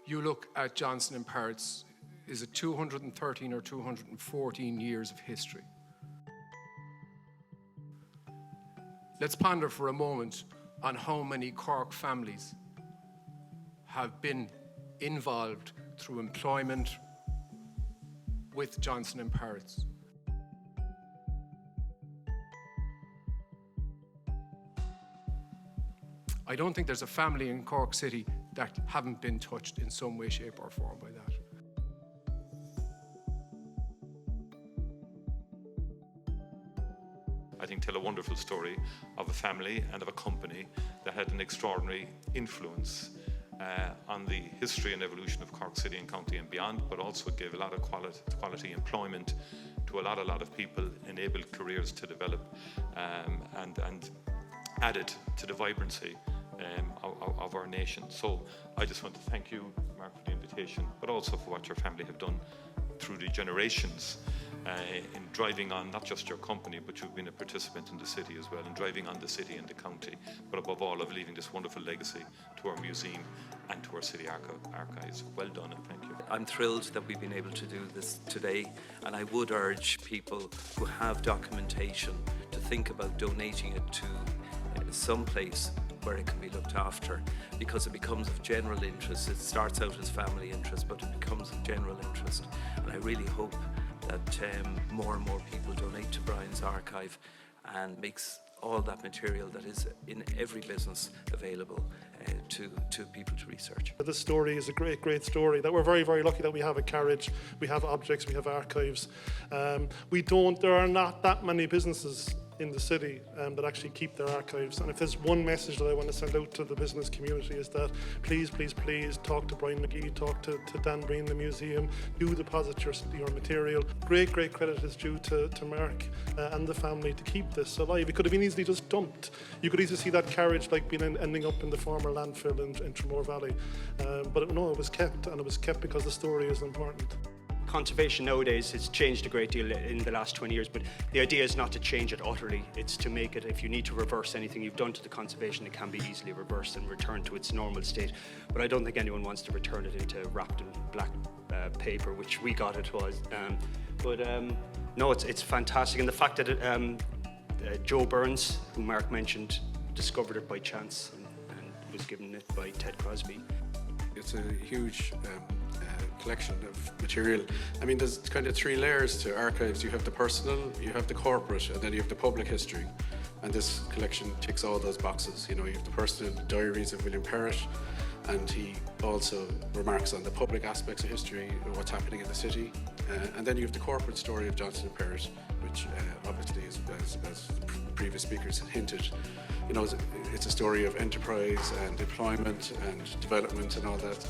You look at Johnson and Perrott's, is it 213 or 214 years of history? Let's ponder for a moment on how many Cork families have been involved through employment with Johnson and Perrott's. I don't think there's a family in Cork City that haven't been touched in some way, shape or form by that. I think tell a wonderful story of a family and of a company that had an extraordinary influence on the history and evolution of Cork City and County and beyond, but also gave a lot of quality employment to a lot of people, enabled careers to develop and added to the vibrancy of our nation. So I just want to thank you, Mark, for the invitation, but also for what your family have done through the generations in driving on not just your company, but you've been a participant in the city as well, and driving on the city and the county, but above all of leaving this wonderful legacy to our museum and to our city archives. Well done and thank you. I'm thrilled that we've been able to do this today, and I would urge people who have documentation to think about donating it to some place where it can be looked after, because it becomes of general interest. It starts out as family interest, but it becomes of general interest. And I really hope that more and more people donate to Brian's archive and makes all that material that is in every business available to people to research. This story is a great story that we're very lucky that we have at Carriage. We have objects, we have archives. There are not that many businesses in the city that actually keep their archives, and if there's one message that I want to send out to the business community is that please talk to Brian McGee, talk to Dan Breen, the museum, do deposit your material. Great credit is due to Mark and the family to keep this alive. It could have been easily just dumped. You could easily see that carriage ending up in the former landfill in Tramore Valley, but no, it was kept, and it was kept because the story is important. Conservation nowadays has changed a great deal in the last 20 years, but the idea is not to change it utterly. It's to make it, if you need to reverse anything you've done to the conservation, it can be easily reversed and returned to its normal state. But I don't think anyone wants to return it into wrapped in black paper, which we got it was. No, it's fantastic. And the fact that Joe Burns, who Mark mentioned, discovered it by chance and was given it by Ted Crosby. It's a huge collection of material. I mean, there's kind of three layers to archives. You have the personal, you have the corporate, and then you have the public history. And this collection ticks all those boxes. You know, you have the personal diaries of William Perrott, and he also remarks on the public aspects of history, what's happening in the city. And then you have the corporate story of Johnson and Perrott, which obviously, as previous speakers had hinted, you know, it's a story of enterprise and employment and development and all that.